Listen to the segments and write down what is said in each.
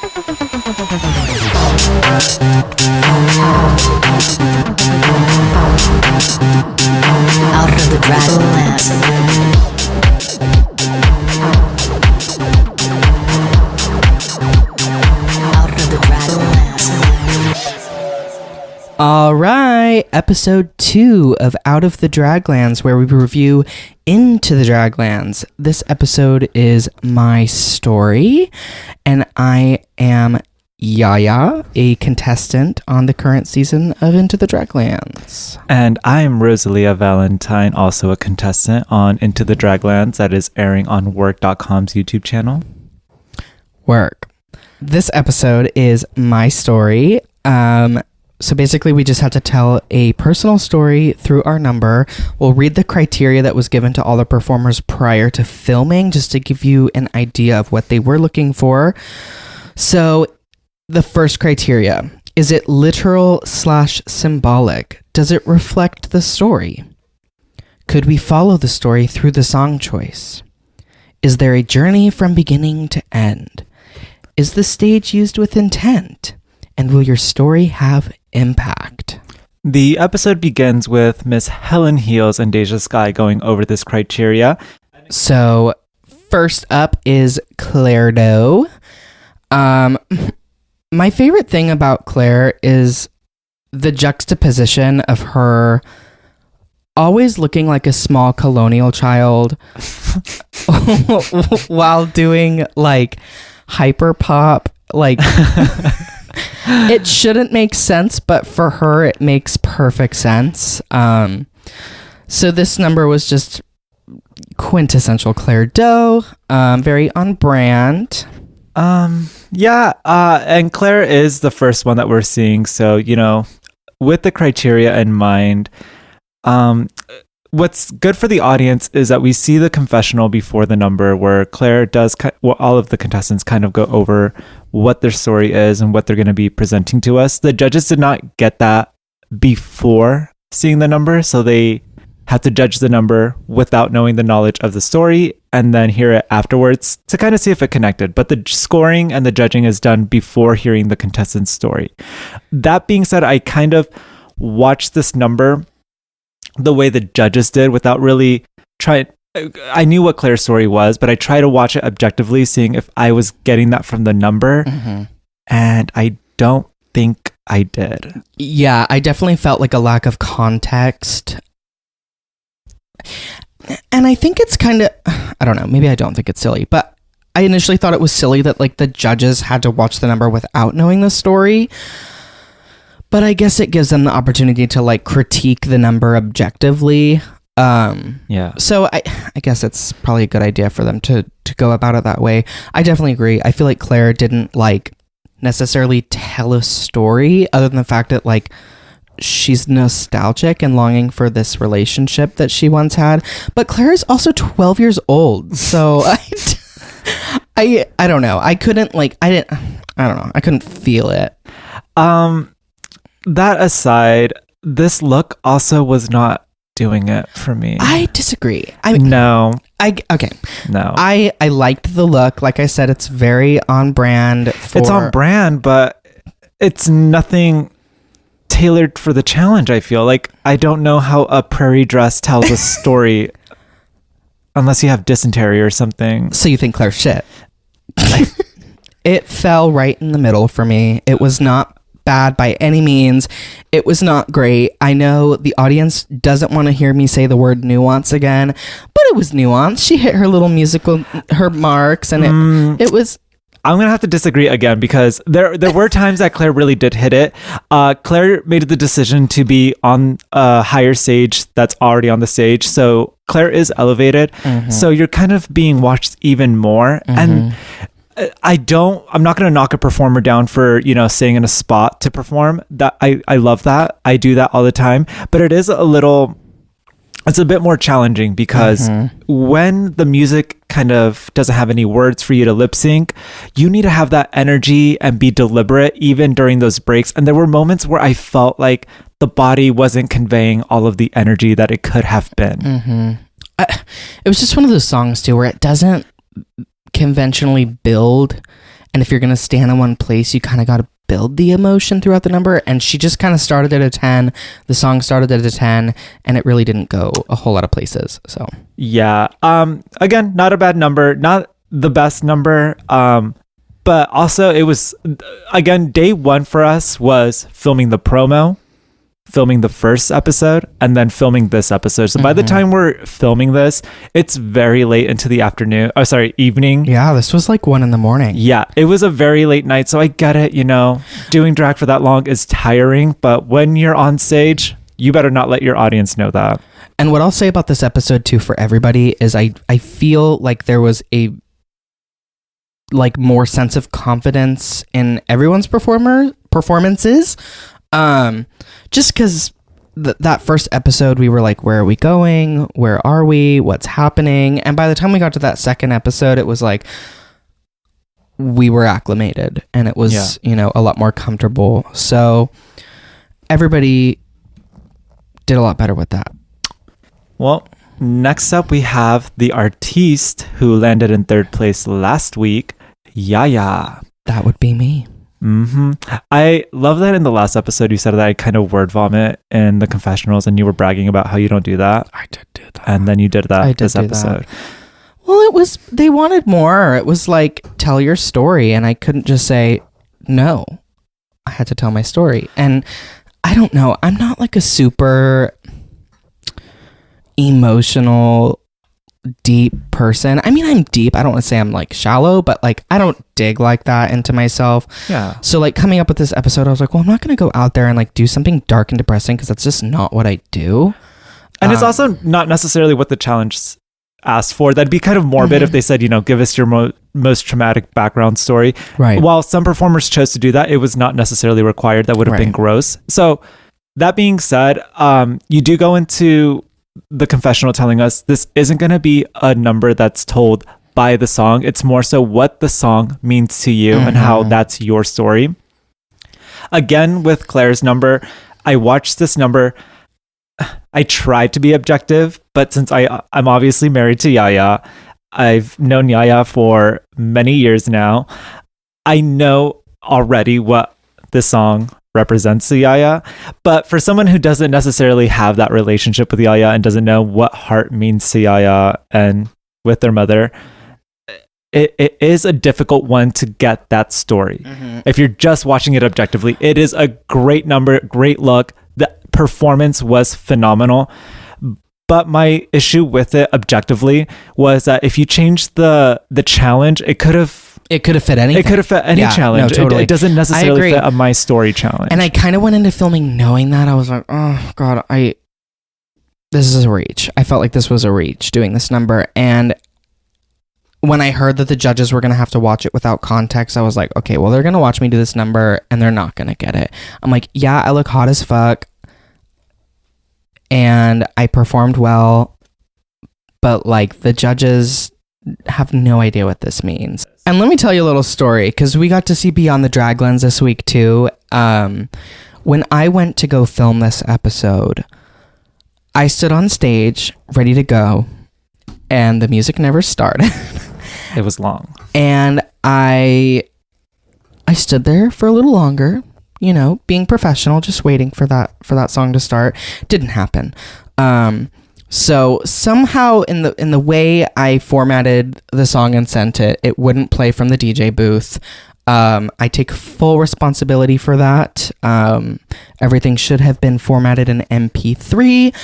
Out of the Draglands. All right, episode 2 of Out of the Draglands, where we review Into the Draglands. This episode is my story, and I am Yaya, a contestant on the current season of Into the Draglands. And I'm Rosalia Valentine, also a contestant on Into the Draglands that is airing on WERRRK.com's YouTube channel. WERRRK. This episode is my story. So basically, we just have to tell a personal story through our number. We'll read the criteria that was given to all the performers prior to filming, just to give you an idea of what they were looking for. So the first criteria, is it literal/symbolic? Does it reflect the story? Could we follow the story through the song choice? Is there a journey from beginning to end? Is the stage used with intent? And will your story have impact? The episode begins with Miss Helen Heels and Deja Skye going over this criteria. So first up is Claire Doe. My favorite thing about Claire is the juxtaposition of her always looking like a small colonial child while doing like hyper pop, like it shouldn't make sense, but for her it makes perfect sense. So this number was just quintessential Claire Doe, very on brand. And Claire is the first one that we're seeing, so with the criteria in mind, what's good for the audience is that we see the confessional before the number, where Claire does all of the contestants kind of go over what their story is and what they're going to be presenting to us. The judges did not get that before seeing the number, so they had to judge the number without knowing the knowledge of the story and then hear it afterwards to kind of see if it connected. But the scoring and the judging is done before hearing the contestant's story. That being said, I kind of watched this number the way the judges did without really trying. I knew what Claire's story was, but I tried to watch it objectively, seeing if I was getting that from the number. Mm-hmm. And I don't think I did. Yeah, I definitely felt like a lack of context. And I think it's kind of, I don't know, maybe I don't think it's silly, but I initially thought it was silly that like the judges had to watch the number without knowing the story. But I guess it gives them the opportunity to like critique the number objectively. So I guess it's probably a good idea for them to go about it that way. I definitely agree. I feel like Claire didn't like necessarily tell a story other than the fact that like she's nostalgic and longing for this relationship that she once had. But Claire is also 12 years old. So I don't know. I couldn't like, I don't know. I couldn't feel it. That aside, this look also was not doing it for me. I disagree. Okay. No. I liked the look. Like I said, it's very on brand. It's on brand, but it's nothing tailored for the challenge, I feel. Like, I don't know how a prairie dress tells a story unless you have dysentery or something. So you think Claire's shit? It fell right in the middle for me. It was not bad by any means. It was not great. I know the audience doesn't want to hear me say the word nuance again, but it was nuance. She hit her little her marks, and it was. I'm gonna have to disagree again, because there were times that Claire really did hit it. Claire made the decision to be on a higher stage that's already on the stage, so Claire is elevated. Mm-hmm. So you're kind of being watched even more, and I'm not going to knock a performer down for, staying in a spot to perform. That I love that. I do that all the time, but it's a bit more challenging because when the music kind of doesn't have any words for you to lip sync, you need to have that energy and be deliberate even during those breaks. And there were moments where I felt like the body wasn't conveying all of the energy that it could have been. Mm-hmm. It was just one of those songs too, where it doesn't conventionally build And if you're going to stand in one place, you kind of got to build the emotion throughout the number. And she just kind of started at a 10. The song started at a 10, and it really didn't go a whole lot of places. So yeah. Again, not a bad number, not the best number. But also it was, again, day one for us was filming the promo, filming the first episode, and then filming this episode. So by the time we're filming this, it's very late into the afternoon. Oh, sorry, evening. yeah, this was like 1 a.m. Yeah, it was a very late night. So I get it, doing drag for that long is tiring. But when you're on stage, you better not let your audience know that. And what I'll say about this episode too for everybody is I feel like there was a more sense of confidence in everyone's performances. Just because that first episode, we were like, where are we going? Where are we? What's happening? And by the time we got to that second episode, it was like we were acclimated and it was, a lot more comfortable. So everybody did a lot better with that. Well, next up, we have the artiste who landed in third place last week, Yaya. That would be me. I love that in the last episode you said that I kind of word vomit in the confessionals and you were bragging about how you don't do that. I did do that. And then you did that this episode. Well, they wanted more. It was like, tell your story. And I couldn't just say, no. I had to tell my story. And I don't know. I'm not like a super emotional, deep person. I mean, I'm deep. I don't want to say I'm like shallow, but like I don't dig like that into myself. Yeah. So like coming up with this episode, I was like, well, I'm not going to go out there and like do something dark and depressing because that's just not what I do. And it's also not necessarily what the challenge asked for. That'd be kind of morbid if they said, give us your most traumatic background story. Right. While some performers chose to do that, it was not necessarily required. That would have been gross. So that being said, you do go into the confessional telling us this isn't going to be a number that's told by the song. It's more so what the song means to you and how that's your story. Again, with Claire's number, I watched this number. I tried to be objective, but since I'm obviously married to Yaya, I've known Yaya for many years now. I know already what this song represents to Yaya, but for someone who doesn't necessarily have that relationship with Yaya and doesn't know what heart means to Yaya and with their mother, it is a difficult one to get that story. If you're just watching it objectively, it is a great number, great look. The performance was phenomenal. But my issue with it objectively was that if you change the challenge, it could have fit anything. It could have fit any challenge. No, totally. It doesn't necessarily fit a My Story challenge. And I kind of went into filming knowing that. I was like, oh God, this is a reach. I felt like this was a reach doing this number. And when I heard that the judges were going to have to watch it without context, I was like, okay, well, they're going to watch me do this number and they're not going to get it. I'm like, yeah, I look hot as fuck. And I performed well. But like the judges have no idea what this means. And let me tell you a little story, because we got to see Beyond the Draglands this week too. When I went to go film this episode, I stood on stage ready to go and the music never started. It was long. And I stood there for a little longer, being professional, just waiting for that song to start. Didn't happen. So somehow in the way I formatted the song and sent it, it wouldn't play from the DJ booth. I take full responsibility for that. Everything should have been formatted in MP3.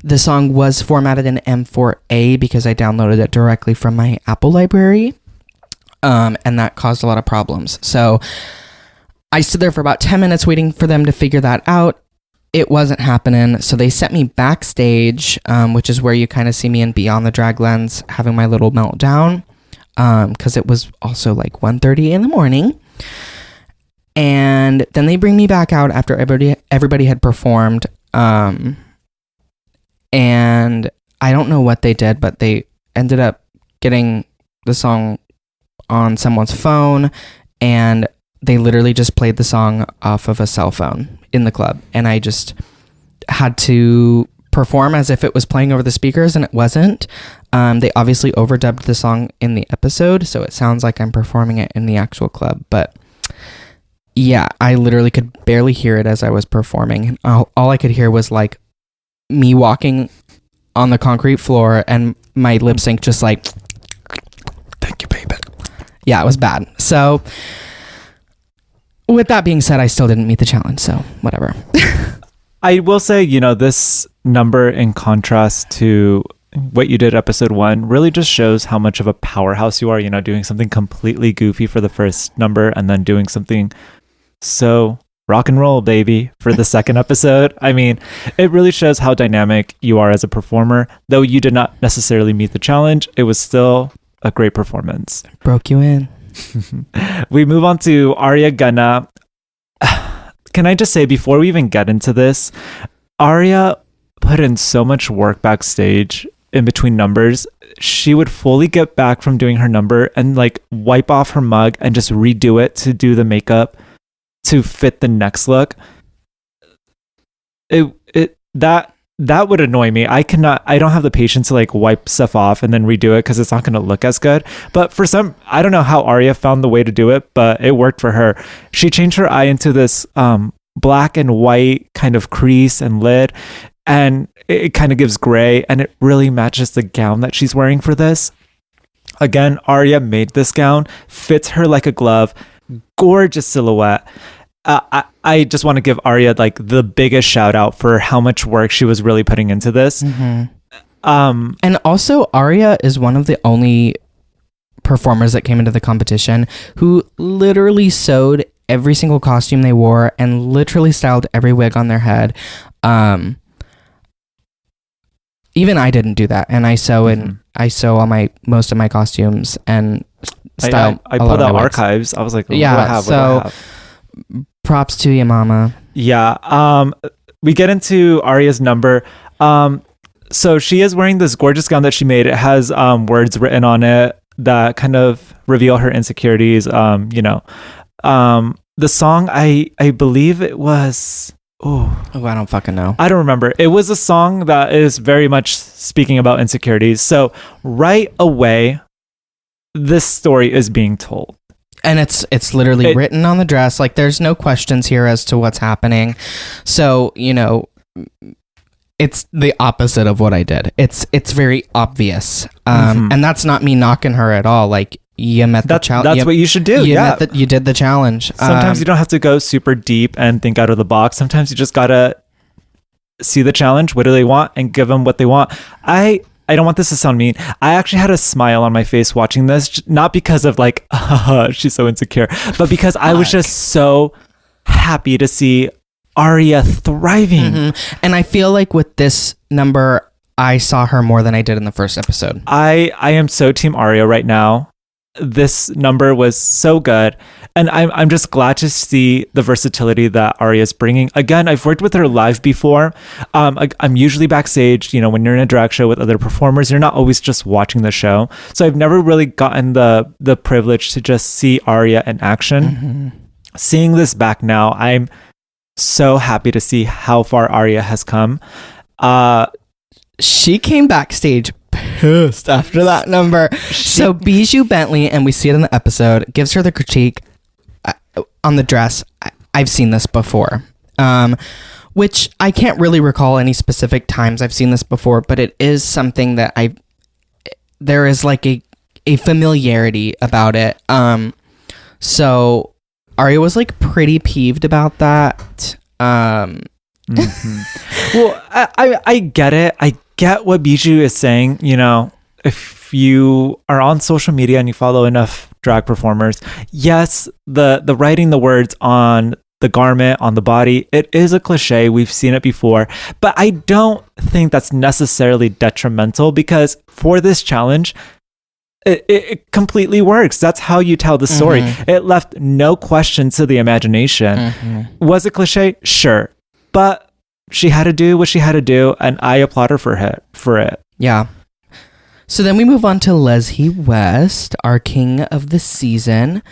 The song was formatted in M4A because I downloaded it directly from my Apple library. And that caused a lot of problems. So I stood there for about 10 minutes waiting for them to figure that out. It wasn't happening. So they sent me backstage, which is where you kind of see me in Beyond the Draglands having my little meltdown. Because it was also like 1:30 in the morning. And then they bring me back out after everybody had performed. And I don't know what they did, but they ended up getting the song on someone's phone, and they literally just played the song off of a cell phone in the club. And I just had to perform as if it was playing over the speakers, and it wasn't. They obviously overdubbed the song in the episode, so it sounds like I'm performing it in the actual club. But yeah, I literally could barely hear it as I was performing. All I could hear was like me walking on the concrete floor and my lip sync just like, thank you, baby. Yeah, it was bad. So with that being said, I still didn't meet the challenge, so whatever. I will say, this number in contrast to what you did episode 1 really just shows how much of a powerhouse you are, doing something completely goofy for the first number and then doing something so rock and roll, baby, for the second episode. I mean, it really shows how dynamic you are as a performer. Though you did not necessarily meet the challenge, it was still a great performance. Broke you in. We move on to Arya Ghana. Can I just say, before we even get into this, Arya put in so much work backstage in between numbers. She would fully get back from doing her number and like wipe off her mug and just redo it to do the makeup to fit the next look. That would annoy me. I don't have the patience to like wipe stuff off and then redo it because it's not going to look as good. But I don't know how Arya found the way to do it, but it worked for her. She changed her eye into this black and white kind of crease and lid, and it kind of gives gray, and it really matches the gown that she's wearing for this. Again, Arya made this gown, fits her like a glove, gorgeous silhouette. I just want to give Arya like the biggest shout out for how much work she was really putting into this. Mm-hmm. And also Arya is one of the only performers that came into the competition who literally sewed every single costume they wore and literally styled every wig on their head. Even I didn't do that, and I sew all most of my costumes and style. I pulled out archives. I was like, yeah. What do I have? Props to you, mama. Yeah. We get into Arya's number. So she is wearing this gorgeous gown that she made. It has words written on it that kind of reveal her insecurities. The song, I believe it was. Oh, I don't fucking know. I don't remember. It was a song that is very much speaking about insecurities. So right away, this story is being told. And it's literally written on the dress. Like, there's no questions here as to what's happening. So, it's the opposite of what I did. It's very obvious. And that's not me knocking her at all. Like, you met the challenge. That's what you should do. You did the challenge. Sometimes you don't have to go super deep and think out of the box. Sometimes you just gotta see the challenge. What do they want? And give them what they want. I don't want this to sound mean. I actually had a smile on my face watching this, not because of like, she's so insecure, but because I was just so happy to see Arya thriving. Mm-hmm. And I feel like with this number, I saw her more than I did in the first episode. I am so team Arya right now. This number was so good, and I'm just glad to see the versatility that Arya is bringing. Again, I've worked with her live before. I'm usually backstage. When you're in a drag show with other performers, you're not always just watching the show. So I've never really gotten the privilege to just see Arya in action. Mm-hmm. Seeing this back now, I'm so happy to see how far Arya has come. She came backstage pissed after that number. So Bijou Bentley, and we see it in the episode, gives her the critique on the dress. I've seen this before, which I can't really recall any specific times I've seen this before, but it is something that there is like a familiarity about it. So Arya was like pretty peeved about that. Mm-hmm. Well, I get it. I get what Bijou is saying. If you are on social media and you follow enough drag performers, yes, the writing the words on the garment, on the body, it is a cliche. We've seen it before, but I don't think that's necessarily detrimental, because for this challenge, it completely works. That's how you tell the story. Mm-hmm. It left no question to the imagination. Mm-hmm. Was it cliche? Sure. But she had to do what she had to do, and I applaud her for it. Yeah. So then we move on to Leslie West, our king of the season.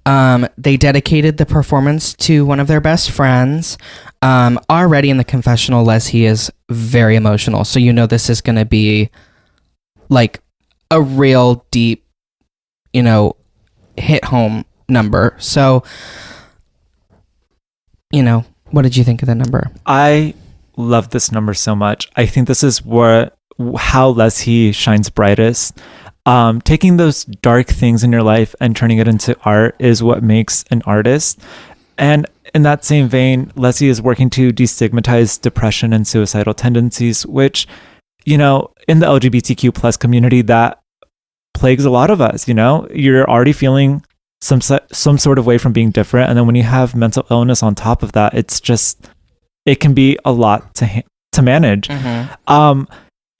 They dedicated the performance to one of their best friends. Already in the confessional, Leslie is very emotional. So this is going to be like a real deep, hit home number. So, what did you think of the number? I love this number so much. I think this is how Leslie shines brightest. Taking those dark things in your life and turning it into art is what makes an artist. And in that same vein, Leslie is working to destigmatize depression and suicidal tendencies, which, in the LGBTQ plus community, that plagues a lot of us. You're already feeling some sort of way from being different, and then when you have mental illness on top of that, it can be a lot to manage.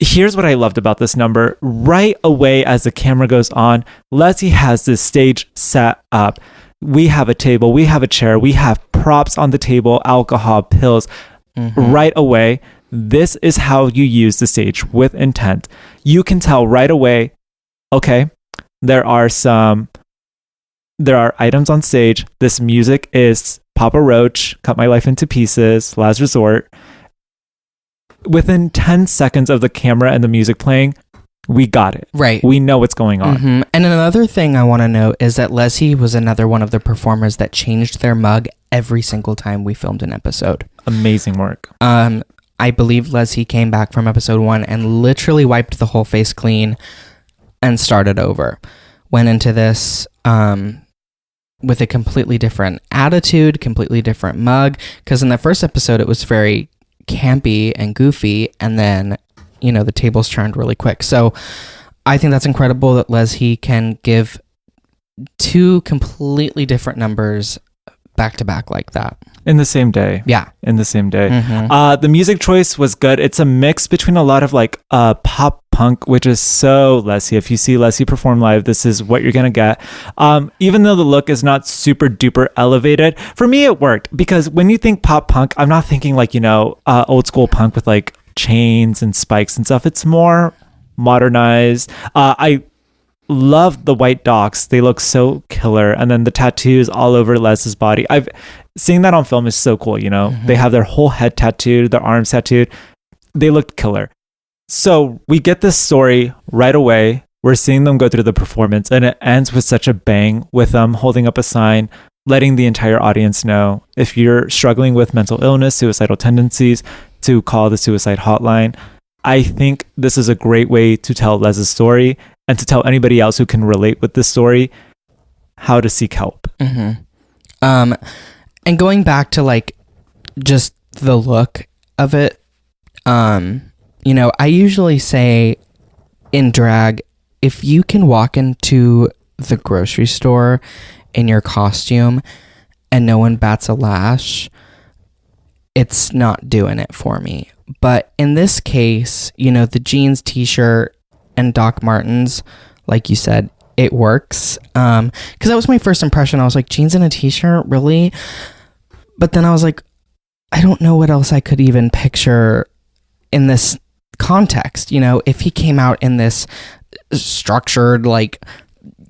Here's what I loved about this number. Right away, as the camera goes on, Leslie has this stage set up. We have a table, we have a chair, we have props on the table, alcohol, pills. Right away, this is how you use the stage with intent. You can tell right away, okay, there are items on stage. This music is Papa Roach, Cut My Life Into Pieces, Last Resort. Within 10 seconds of the camera and the music playing, we got it. Right. We know what's going on. And another thing I want to note is that Leslie was another one of the performers that changed their mug every single time we filmed an episode. Amazing work. I believe Leslie came back from episode 1 and literally wiped the whole face clean and started over. Went into this with a completely different attitude, completely different mug. Because in the first episode, it was very campy and goofy, and then the tables turned really quick. So I think that's incredible that Leslie can give 2 completely different numbers back to back like that in the same day. In the same day. The music choice was good. It's a mix between a lot of pop punk, which is so Leslie. If you see Leslie perform live, this is what you're gonna get. Even though the look is not super duper elevated, for me it worked, because when you think pop punk, I'm not thinking old school punk with chains and spikes and stuff. It's more modernized. I love the white docks. They look so killer. And then the tattoos all over Leslie's body. Seeing that on film is so cool. They have their whole head tattooed, their arms tattooed. They looked killer. So we get this story right away. We're seeing them go through the performance, and it ends with such a bang, with them holding up a sign, letting the entire audience know, if you're struggling with mental illness, suicidal tendencies, to call the suicide hotline. I think this is a great way to tell Leslie's story, and to tell anybody else who can relate with this story how to seek help. And going back to just the look of it, I usually say in drag, if you can walk into the grocery store in your costume and no one bats a lash, it's not doing it for me. But in this case, the jeans, t-shirt, and Doc Martens, like you said, it works. Because that was my first impression. I was like, jeans and a t-shirt, really? But then I was like, I don't know what else I could even picture in this context. If he came out in this structured,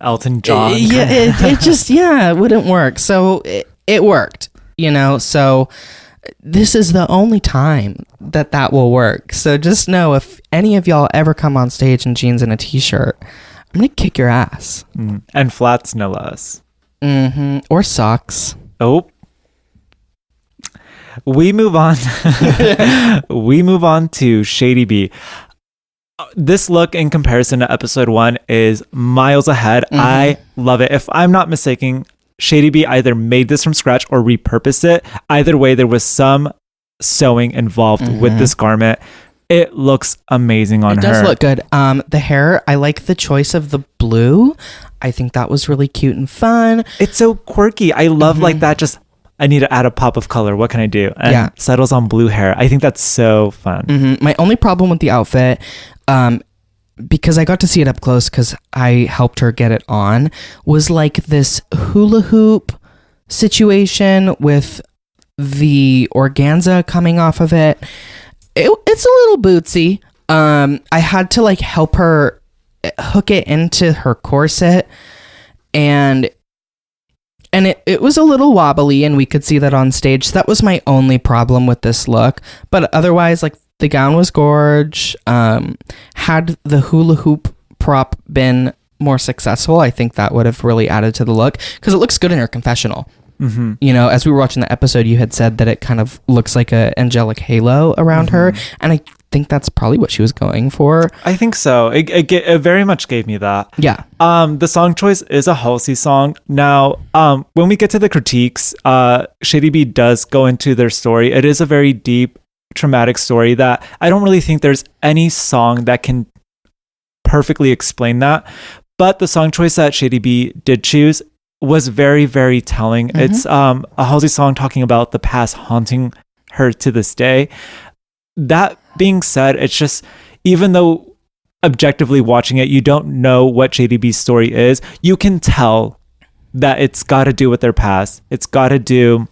Elton John. It just, it wouldn't work. So it worked, so this is the only time that will work. So just know, if any of y'all ever come on stage in jeans and a t-shirt, I'm going to kick your ass. And flats, no less. Or socks. Oh. We move on. We move on to Shady B. This look, in comparison to episode 1, is miles ahead. I love it. If I'm not mistaken, Shady B either made this from scratch or repurposed it. Either way, there was some sewing involved with this garment. It looks amazing on her. It does look good. The hair, I like the choice of the blue. I think that was really cute and fun. It's so quirky. I love that. Just, I need to add a pop of color. What can I do? And settles on blue hair. I think that's so fun. My only problem with the outfit, because I got to see it up close because I helped her get it on, was this hula hoop situation with the organza coming off of it. It's a little bootsy. I had to help her hook it into her corset, and it was a little wobbly, and we could see that on stage. So that was my only problem with this look. But otherwise, the gown was gorge. Had the hula hoop prop been more successful, I think that would have really added to the look, because it looks good in her confessional. Mm-hmm. You know, as we were watching the episode, you had said that it kind of looks like a angelic halo around her, and I think that's probably what she was going for. I think so. It very much gave me that. Yeah. The song choice is a Halsey song. Now, when we get to the critiques, Shady B does go into their story. It is a very deep, traumatic story that I don't really think there's any song that can perfectly explain that. But the song choice that Shady B did choose was very, very telling. It's a Halsey song talking about the past haunting her to this day. That being said, it's just, even though objectively watching it, you don't know what Shady B's story is, you can tell that it's got to do with their past. It's got to do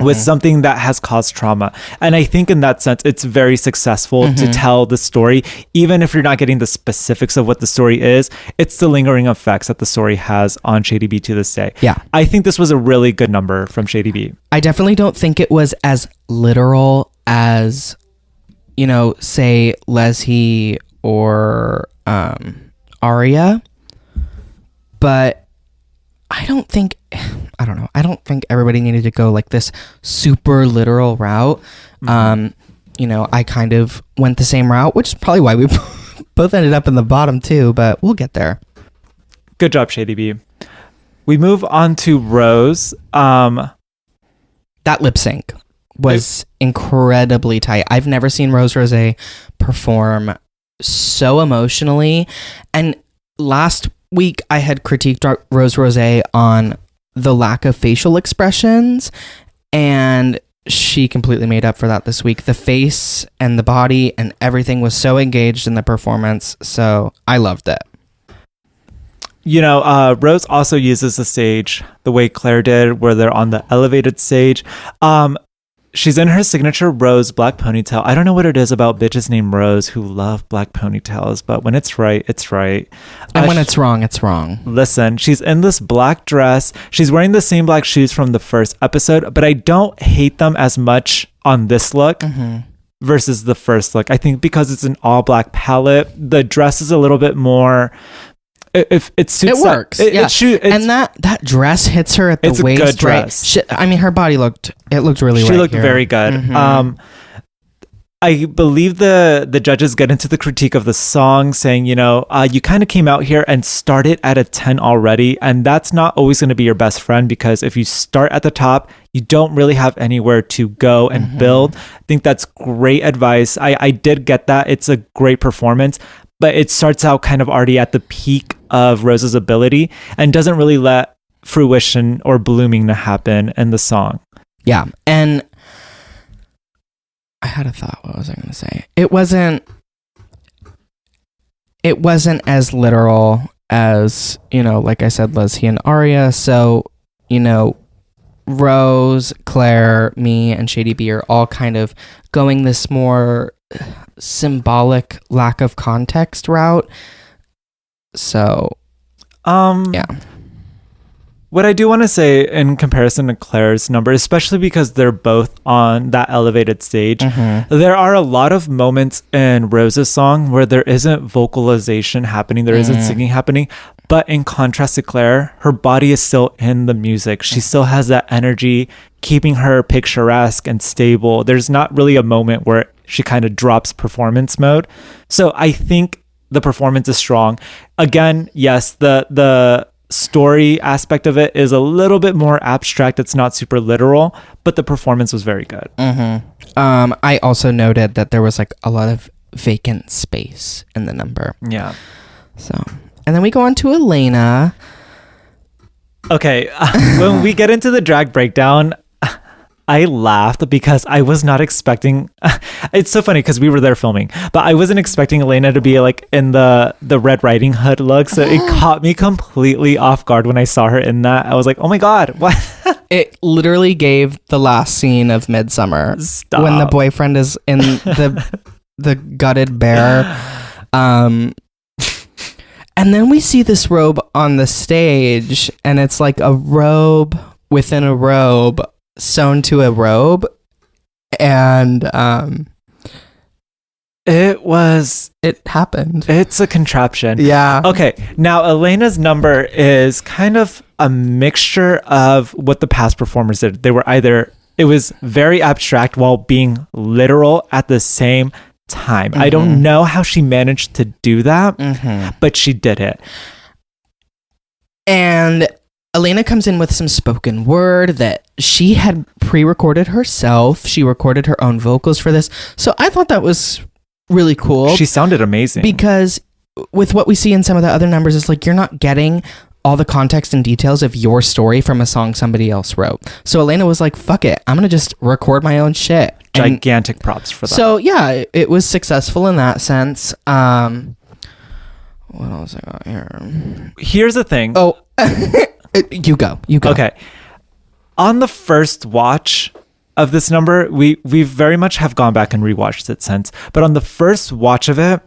with something that has caused trauma. And I think in that sense, it's very successful to tell the story. Even if you're not getting the specifics of what the story is, it's the lingering effects that the story has on Shady B to this day. Yeah. I think this was a really good number from Shady B. I definitely don't think it was as literal as, you know, say Leslie or Arya, but I don't think everybody needed to go like this super literal route. You know, I kind of went the same route, which is probably why we both ended up in the bottom too, but we'll get there. Good job, Shady B. We move on to Rose. That lip sync was incredibly tight. I've never seen Rose perform so emotionally. And last week I had critiqued Rose on the lack of facial expressions, and she completely made up for that this week. The face and the body and everything was so engaged in the performance, so I loved it. You know, Rose also uses the stage the way Claire did, where they're on the elevated stage. She's in her signature Rose black ponytail. I don't know what it is about bitches named Rose who love black ponytails, but when it's right, it's right. And when it's wrong, it's wrong. Listen, she's in this black dress. She's wearing the same black shoes from the first episode, but I don't hate them as much on this look versus the first look. I think because it's an all black palette, the dress is a little bit more... If it suits, it works. And that dress hits her at the waist. It's a good dress. Right? I mean, her body looked really. She right looked here. very good. I believe the judges get into the critique of the song, saying, you know, you kind of came out here and started at a 10 already, and that's not always going to be your best friend, because if you start at the top, you don't really have anywhere to go and build. I think that's great advice. I did get that. It's a great performance. But it starts out kind of already at the peak of Rose's ability and doesn't really let fruition or blooming to happen in the song. Yeah. And I had a thought. What was I going to say? It wasn't as literal as, you know, like I said, Leslie and Arya. So, you know, Rose, Claire, me, and Shady B are all kind of going this more symbolic lack of context route. So yeah. What I do want to say in comparison to Claire's number, especially because they're both on that elevated stage, there are a lot of moments in Rose's song where there isn't vocalization happening, there isn't singing happening. But in contrast to Claire, her body is still in the music. She still has that energy, keeping her picturesque and stable. There's not really a moment where she kind of drops performance mode. So I think the performance is strong. Again, yes, the story aspect of it is a little bit more abstract. It's not super literal, but the performance was very good. I also noted that there was like a lot of vacant space in the number. Yeah. So, and then we go on to Elena. Okay, when we get into the drag breakdown, I laughed because I was not expecting... It's so funny because we were there filming, but I wasn't expecting Elena to be like in the Red Riding Hood look, so it caught me completely off guard when I saw her in that. I was like, oh my god, what? It literally gave the last scene of Midsummer. Stop. When the boyfriend is in the gutted bear. And then we see this robe on the stage, and it's like a robe within a robe sewn to a robe, and It happened. It's a contraption. Yeah. Okay. Now, Elena's number is kind of a mixture of what the past performers did. It was very abstract while being literal at the same time. I don't know how she managed to do that, but she did it. And Elena comes in with some spoken word that she had pre-recorded herself. She recorded her own vocals for this. So I thought that was really cool. She sounded amazing. Because with what we see in some of the other numbers, it's like you're not getting all the context and details of your story from a song somebody else wrote. So Elena was like, fuck it. I'm going to just record my own shit. Gigantic props for that. So yeah, it was successful in that sense. What else I got here? Here's the thing. Oh, you go. Okay. On the first watch of this number, we very much have gone back and rewatched it since. But on the first watch of it,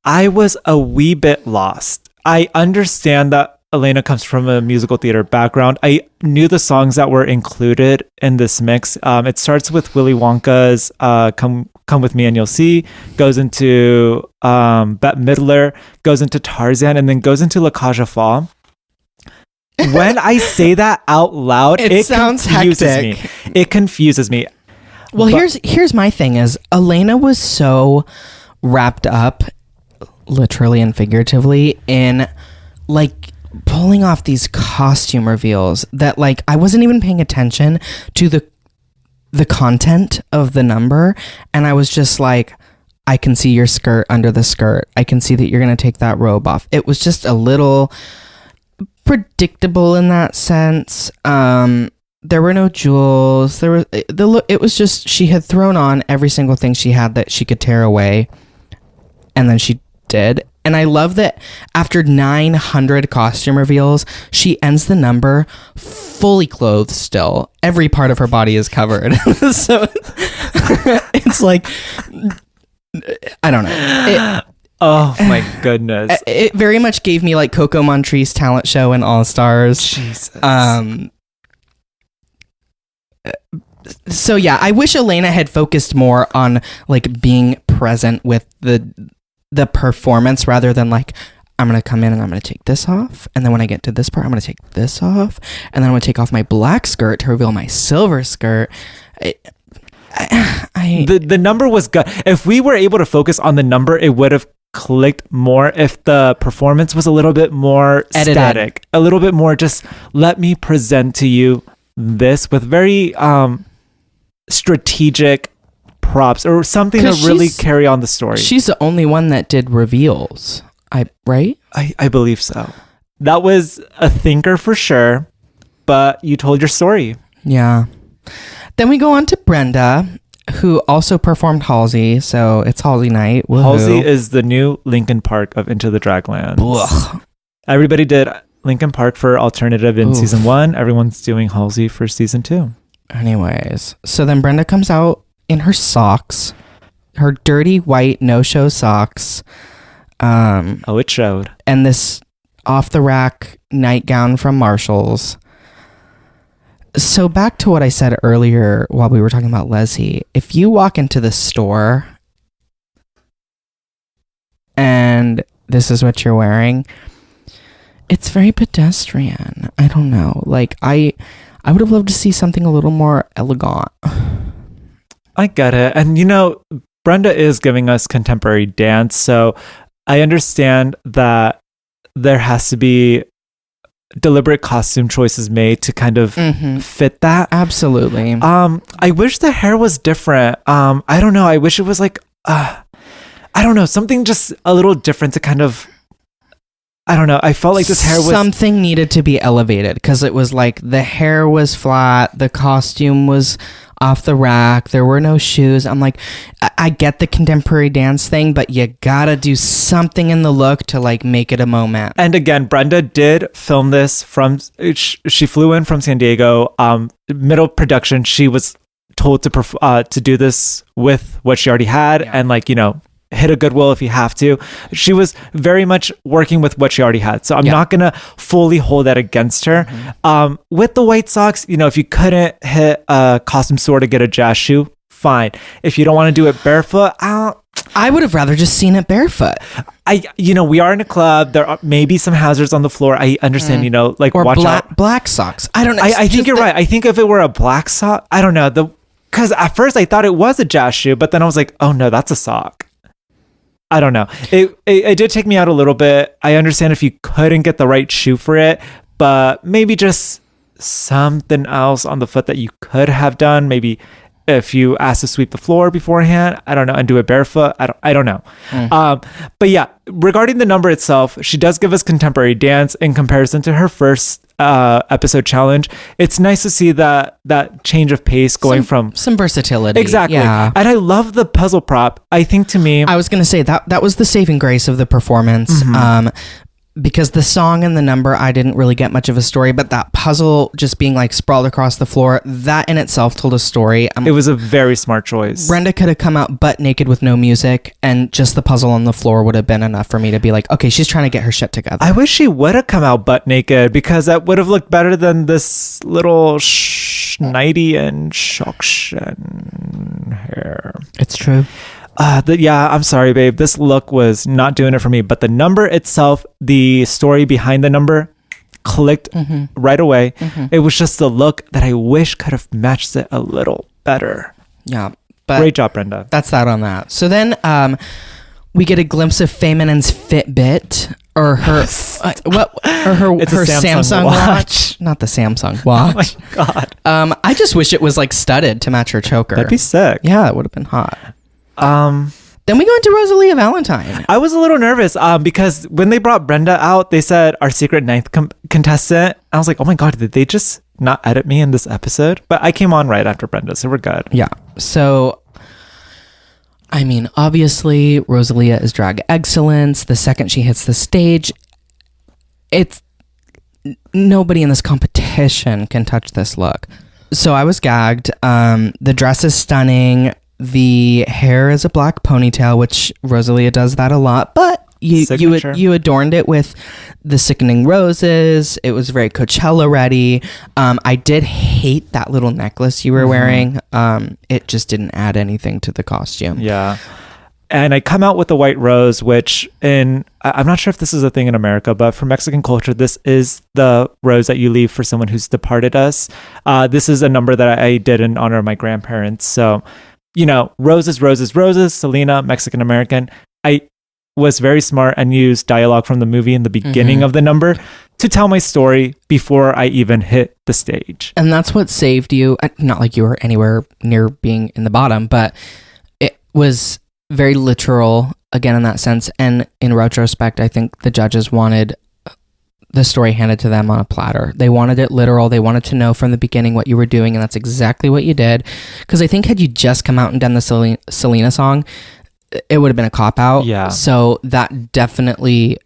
I was a wee bit lost. I understand that Elena comes from a musical theater background. I knew the songs that were included in this mix. It starts with Willy Wonka's Come With Me and You'll See, goes into Bette Midler, goes into Tarzan, and then goes into La Cage aux Folles. When I say that out loud, it sounds confuses hectic. me. It confuses me. Well, here's my thing is Elena was so wrapped up, literally and figuratively, in like pulling off these costume reveals that like I wasn't even paying attention to the content of the number, and I was just like, I can see your skirt under the skirt. I can see that you're going to take that robe off. It was just a little predictable in that sense. There were no jewels. It was just she had thrown on every single thing she had that she could tear away, and then she did. And I love that after 900 costume reveals, she ends the number fully clothed still. Every part of her body is covered. So it's like, I don't know. Oh my goodness. It very much gave me like Coco Montree's talent show and All Stars. Jesus. So yeah, I wish Elena had focused more on like being present with the performance rather than like, I'm going to come in and I'm going to take this off. And then when I get to this part, I'm going to take this off. And then I'm going to take off my black skirt to reveal my silver skirt. The number was good. If we were able to focus on the number, it would have clicked more if the performance was a little bit more edited. Static, a little bit more just let me present to you this with very strategic props or something to really carry on the story. She's the only one that did reveals. Right? I believe so. That was a thinker for sure, but you told your story. Yeah. Then we go on to Brenda, who also performed Halsey, so it's Halsey night. Woohoo. Halsey is the new Linkin Park of Into the Draglands. Ugh. Everybody did Linkin Park for Alternative in season 1. Everyone's doing Halsey for season 2. Anyways, so then Brenda comes out in her socks, her dirty white no-show socks. It showed. And this off-the-rack nightgown from Marshall's. So back to what I said earlier while we were talking about Leslie. If you walk into the store and this is what you're wearing, it's very pedestrian. I don't know. Like, I would have loved to see something a little more elegant. I get it. And, Brenda is giving us contemporary dance, so I understand that there has to be deliberate costume choices made to kind of fit that. Absolutely. I wish the hair was different. I don't know. I wish it was like, I don't know, something just a little different to kind of, I don't know. I felt like this hair was... Something needed to be elevated because it was like the hair was flat, the costume was off the rack, there were no shoes. I'm like, I get the contemporary dance thing, but you gotta do something in the look to like make it a moment. And again, Brenda did film this from... She flew in from San Diego. Middle production, she was told to do this with what she already had and like, hit a Goodwill if you have to. She was very much working with what she already had. So I'm not going to fully hold that against her. With the white socks, if you couldn't hit a costume store to get a jazz shoe, fine. If you don't want to do it barefoot, I would have rather just seen it barefoot. We are in a club. There are maybe some hazards on the floor. I understand, like Or watch out. black socks. I don't know. I think you're right. I think if it were a black sock, I don't know. Because at first I thought it was a jazz shoe, but then I was like, oh no, that's a sock. I don't know. It did take me out a little bit. I understand if you couldn't get the right shoe for it, but maybe just something else on the foot that you could have done. Maybe if you asked to sweep the floor beforehand, I don't know, and do it barefoot. I don't know. But yeah, regarding the number itself, she does give us contemporary dance in comparison to her first episode challenge. It's nice to see that change of pace going from some versatility. Exactly. Yeah. And I love the puzzle prop. I think to me, I was going to say that was the saving grace of the performance. Because the song and the number, I didn't really get much of a story, but that puzzle just being like sprawled across the floor, that in itself told a story. It was a very smart choice. Brenda could have come out butt naked with no music, and just the puzzle on the floor would have been enough for me to be like, okay, she's trying to get her shit together. I wish she would have come out butt naked, because that would have looked better than this little nighty and shokshen hair. It's true. I'm sorry, babe. This look was not doing it for me. But the number itself, the story behind the number, clicked right away. It was just the look that I wish could have matched it a little better. Yeah. But great job, Brenda. That's that on that. So then we get a glimpse of Feiminen's Fitbit. Or her, It's her Samsung watch. Not the Samsung watch. Oh my God. I just wish it was like studded to match her choker. That'd be sick. Yeah, it would have been hot. Then we go into Rosalia Valentine. I was a little nervous because when they brought Brenda out, they said our secret ninth contestant. I was like, oh my God, did they just not edit me in this episode? But I came on right after Brenda, so we're good. Yeah. So, I mean, obviously, Rosalia is drag excellence. The second she hits the stage, nobody in this competition can touch this look. So I was gagged. The dress is stunning. The hair is a black ponytail, which Rosalia does that a lot, but you adorned it with the sickening roses. It was very Coachella ready. I did hate that little necklace you were wearing. It just didn't add anything to the costume. Yeah. And I come out with the white rose, which I'm not sure if this is a thing in America, but for Mexican culture, this is the rose that you leave for someone who's departed us. This is a number that I did in honor of my grandparents. So, roses, roses, roses, Selena, Mexican American. I was very smart and used dialogue from the movie in the beginning of the number to tell my story before I even hit the stage. And that's what saved you. Not like you were anywhere near being in the bottom, but it was very literal again in that sense. And in retrospect, I think the judges wanted the story handed to them on a platter. They wanted it literal. They wanted to know from the beginning what you were doing, and that's exactly what you did. Because I think had you just come out and done the Selena song, it would have been a cop-out. Yeah. So that definitely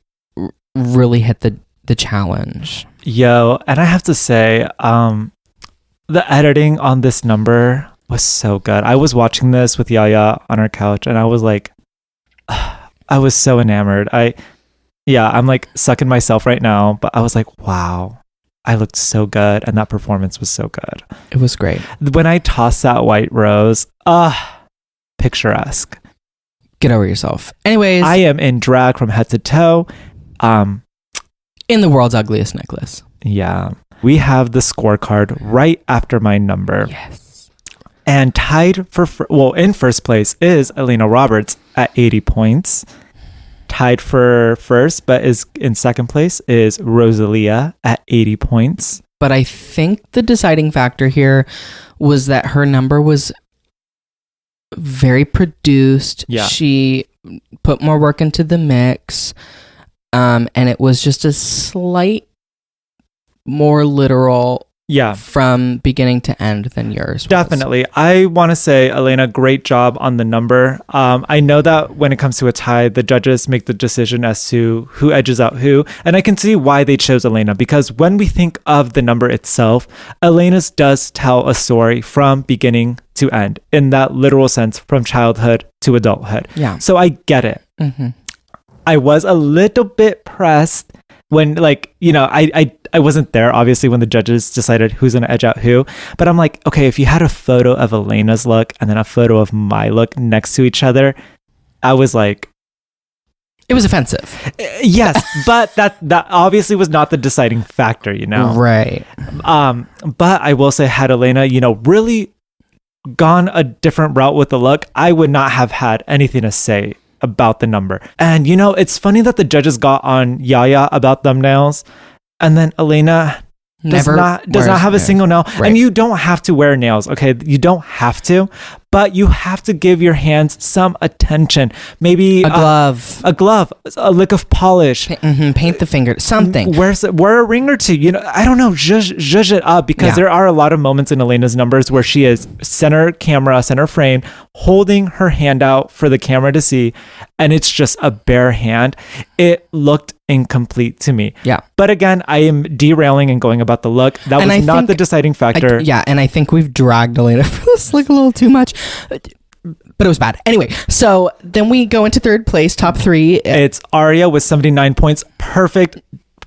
really hit the challenge. Yo, and I have to say, the editing on this number was so good. I was watching this with Yaya on our couch, and I was like, I was so enamored. I'm like sucking myself right now, but I was like, wow, I looked so good, and that performance was so good. It was great. When I tossed that white rose, picturesque. Get over yourself. Anyways, I am in drag from head to toe. In the world's ugliest necklace. Yeah. We have the scorecard right after my number. Yes. And tied in first place is Elena Roberts at 80 points. Tied for first, but is in second place is Roselia at 80 points. But I think the deciding factor here was that her number was very produced. Yeah. She put more work into the mix. And it was just a slight more literal from beginning to end than yours was. Definitely. I want to say, Elena, great job on the number. I know that when it comes to a tie, the judges make the decision as to who edges out who. And I can see why they chose Elena, because when we think of the number itself, Elena's does tell a story from beginning to end, in that literal sense, from childhood to adulthood. Yeah. So I get it. Mm-hmm. I was a little bit pressed when, I wasn't there, obviously, when the judges decided who's going to edge out who. But I'm like, okay, if you had a photo of Elena's look and then a photo of my look next to each other, I was like, It was offensive. yes, but that obviously was not the deciding factor, you know? Right. But I will say, had Elena, you know, really gone a different route with the look, I would not have had anything to say about the number. And, you know, it's funny that the judges got on Yaya about thumbnails, and then Elena does not have a single nail. Right. And you don't have to wear nails, okay? You don't have to, but you have to give your hands some attention. Maybe a glove, a lick of polish, paint the finger, something. Wear a ring or two. You know, I don't know, zhuzh it up, because there are a lot of moments in Elena's numbers where she is center frame, holding her hand out for the camera to see, and it's just a bare hand. It looked incomplete to me. Yeah. But again, I am derailing and going about the look. That was not the deciding factor. And I think we've dragged Elena for this like a little too much. But it was bad. Anyway, so then we go into third place, top 3. It's Arya with 79 points. Perfect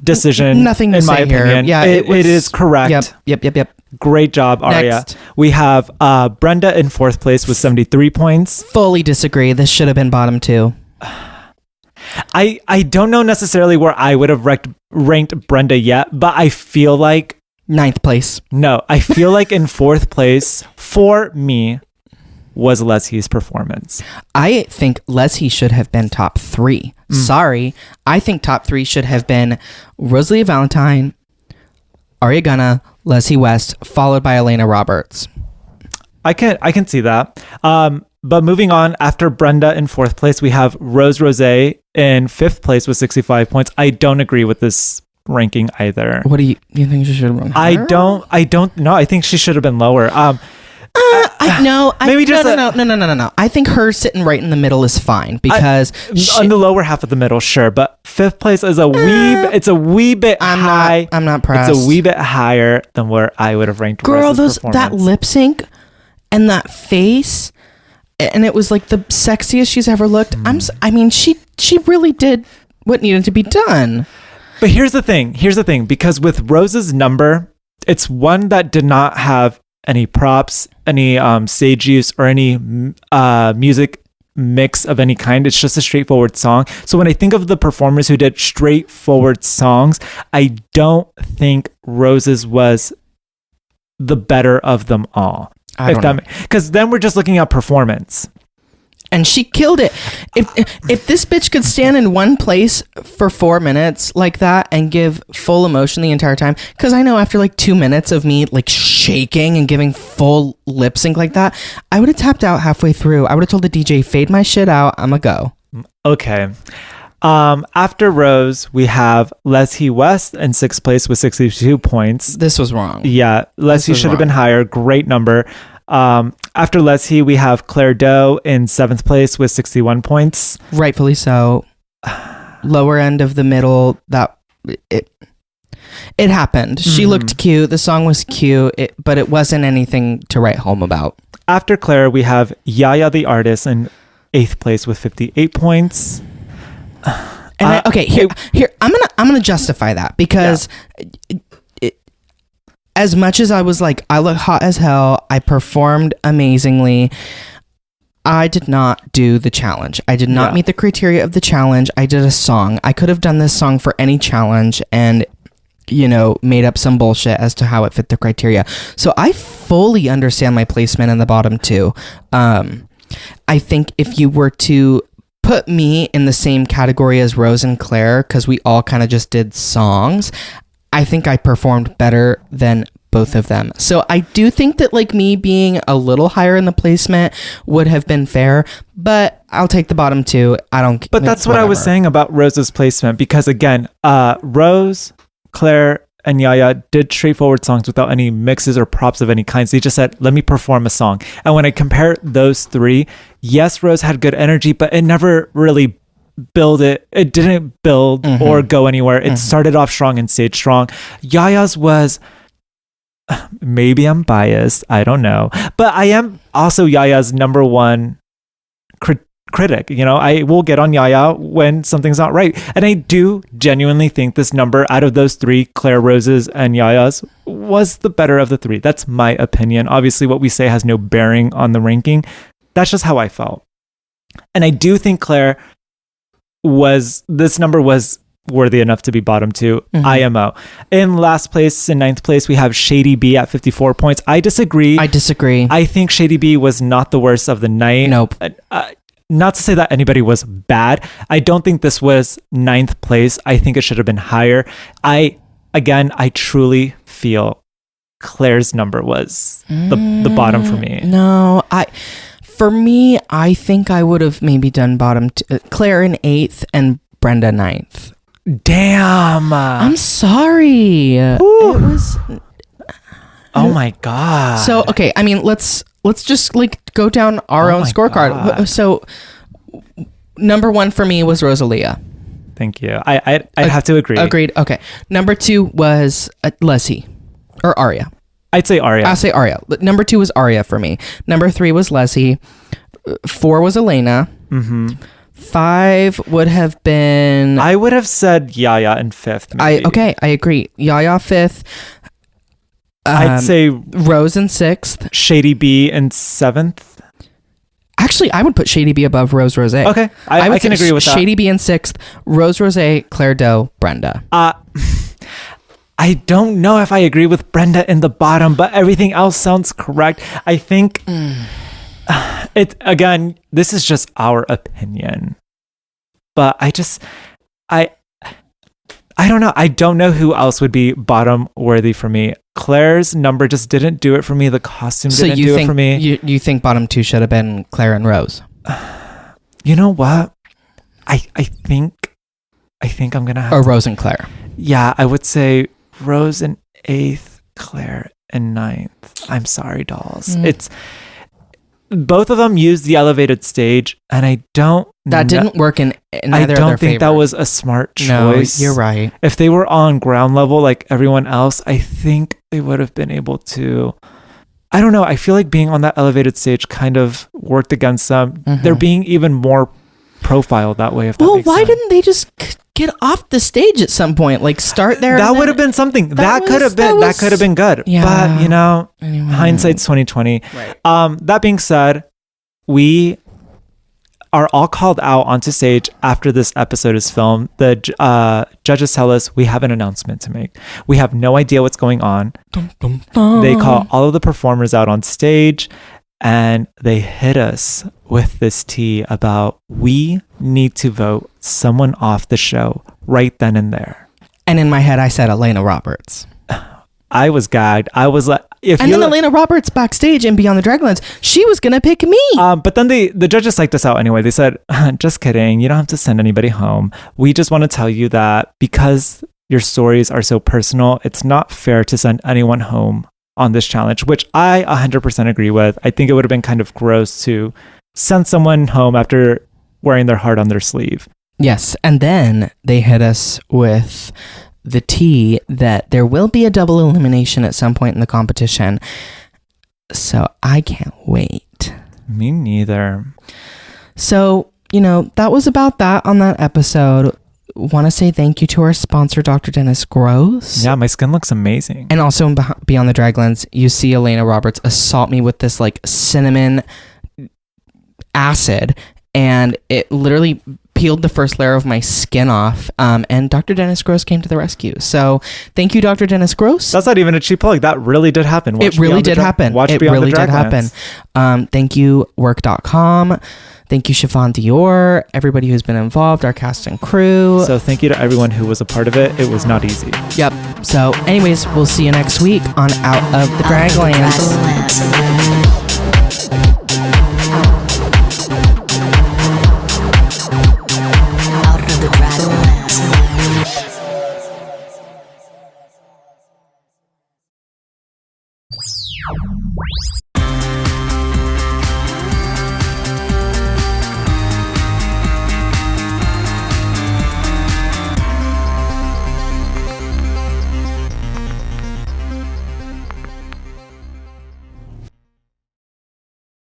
decision. Nothing to in say my opinion. here. Yeah, it is correct. Yep. Great job, Arya. Next. We have Brenda in 4th place with 73 points. Fully disagree. This should have been bottom 2. I don't know necessarily where I would have ranked Brenda yet, but I feel like 9th place. No, I feel like in 4th place for me was Leslie's performance. I think Leslie should have been top 3. Sorry. I think top 3 should have been Rosalia Valentine, Arya Ghana, Leslie West, followed by Elena Roberts. I can see that. But moving on, after Brenda in 4th place, we have Rose in 5th place with 65 points. I don't agree with this ranking either. What do you think she should have been higher? I don't know. I think she should have been lower. No. I think her sitting right in the middle is fine, because on the lower half of the middle, sure, but 5th place is a wee bit high. I'm not pressed. It's a wee bit higher than where I would have ranked. Girl, Rose's that lip sync and that face, and it was like the sexiest she's ever looked. She really did what needed to be done. But here's the thing, because with Rose's number, it's one that did not have any props, any stage use, or any music mix of any kind. It's just a straightforward song. So when I think of the performers who did straightforward songs, I don't think Rose's was the better of them all. Because then we're just looking at performance. And she killed it. If this bitch could stand in one place for 4 minutes like that and give full emotion the entire time, because I know after like 2 minutes of me like shaking and giving full lip sync like that, I would have tapped out halfway through. I would have told the DJ, fade my shit out, I'ma go. Okay. After Rose, we have Leslie West in 6th place with 62 points. This was wrong. Yeah, Leslie should have been higher. Great number. After Leslie, we have Claire Doe in 7th place with 61 points. Rightfully so. Lower end of the middle. It happened. She looked cute. The song was cute, but it wasn't anything to write home about. After Claire, we have Yaya the artist in 8th place with 58 points. And here I'm gonna justify that, because as much as I was like, I look hot as hell, I performed amazingly, I did not do the challenge. I did not meet the criteria of the challenge. I did a song. I could have done this song for any challenge and, you know, made up some bullshit as to how it fit the criteria. So I fully understand my placement in the bottom 2. I think if you were to put me in the same category as Rose and Claire, because we all kind of just did songs, I think I performed better than both of them. So I do think that like me being a little higher in the placement would have been fair, but I'll take the bottom 2. But that's what I was saying about Rose's placement, because again, Rose, Claire, and Yaya did straightforward songs without any mixes or props of any kind. So they just said, let me perform a song. And when I compare those 3, yes, Rose had good energy, but it never really it didn't build or go anywhere. It started off strong and stayed strong. Yaya's was, maybe I'm biased, I don't know, but I am also Yaya's number 1 critic. You know, I will get on Yaya when something's not right, and I do genuinely think this number out of those 3, Claire, Rose's, and Yaya's, was the better of the 3. That's my opinion. Obviously what we say has no bearing on the ranking. That's just how I felt. And I do think this number was worthy enough to be bottom 2. IMO. In last place, in 9th place, we have Shady B at 54 points. I disagree. I think Shady B was not the worst of the night. Nope. Not to say that anybody was bad. I don't think this was 9th place. I think it should have been higher. I truly feel Claire's number was the bottom for me. No, for me, I think I would have maybe done bottom Claire in 8th and Brenda 9th. Damn. I'm sorry. It was. Oh my god. So okay, I mean, let's just like go down our own scorecard. God. So number 1 for me was Rosalia. Thank you. I'd have to agree. Agreed. Okay. Number 2 was Leslie or Arya. I'd say Arya. I'll say Arya. Number 2 was Arya for me. Number 3 was Leslie. 4 was Elena. 5 would have been. I would have said Yaya in 5th. Maybe. I agree. Yaya 5th. I'd say Rose in 6th. Shady B in 7th. Actually, I would put Shady B above Rose. Okay, I can agree with that. Shady B in 6th. Rose, Claire Doe, Brenda. I don't know if I agree with Brenda in the bottom, but everything else sounds correct. I think again, this is just our opinion. But I don't know. I don't know who else would be bottom worthy for me. Claire's number just didn't do it for me. The costume didn't do it for me. You think bottom 2 should have been Claire and Rose? You know what? I think I'm gonna have or Rose and Claire. Yeah, I would say Rose in 8th, Claire in 9th. I'm sorry, dolls. It's both of them used the elevated stage, and I don't. That didn't work in neither I of their don't think that favor. was a smart choice. No, you're right. If they were on ground level like everyone else, I think they would have been able to. I don't know. I feel like being on that elevated stage kind of worked against them. They're being even more profiled that way. If that makes why sense. didn't they just get off the stage at some point? Like start there. That would have been something. That could have been good. Yeah. But Anyway. hindsight's 2020. Right. That being said, we are all called out onto stage after this episode is filmed. The judges tell us we have an announcement to make. We have no idea what's going on. They call all of the performers out on stage, and they hit us with this tea about we need to vote someone off the show right then and there. And in my head, I said Elena Roberts. I was gagged. I was like, Elena Roberts backstage in Beyond the Draglands, she was gonna pick me. But then the judges psyched us out anyway. They said, "Just kidding. You don't have to send anybody home. We just want to tell you that because your stories are so personal, it's not fair to send anyone home on this challenge." Which I 100% agree with. I think it would have been kind of gross to send someone home after wearing their heart on their sleeve. Yes, and then they hit us with the tea that there will be a double elimination at some point in the competition. So I can't wait. Me neither. So, that was about that on that episode. Want to say thank you to our sponsor, Dr. Dennis Gross. Yeah, my skin looks amazing. And also in Beyond the Draglands, you see Elena Roberts assault me with this like cinnamon acid, and it literally peeled the first layer of my skin off, and Dr. Dennis Gross came to the rescue. So thank you, Dr. Dennis Gross. That's not even a cheap plug. That really did happen. It really did happen. Thank you, WERRRK.com. Thank you, Chiffon Dior, everybody who's been involved, our cast and crew. So thank you to everyone who was a part of it. It was not easy. Yep. So anyways, we'll see you next week on Out of the Draglands.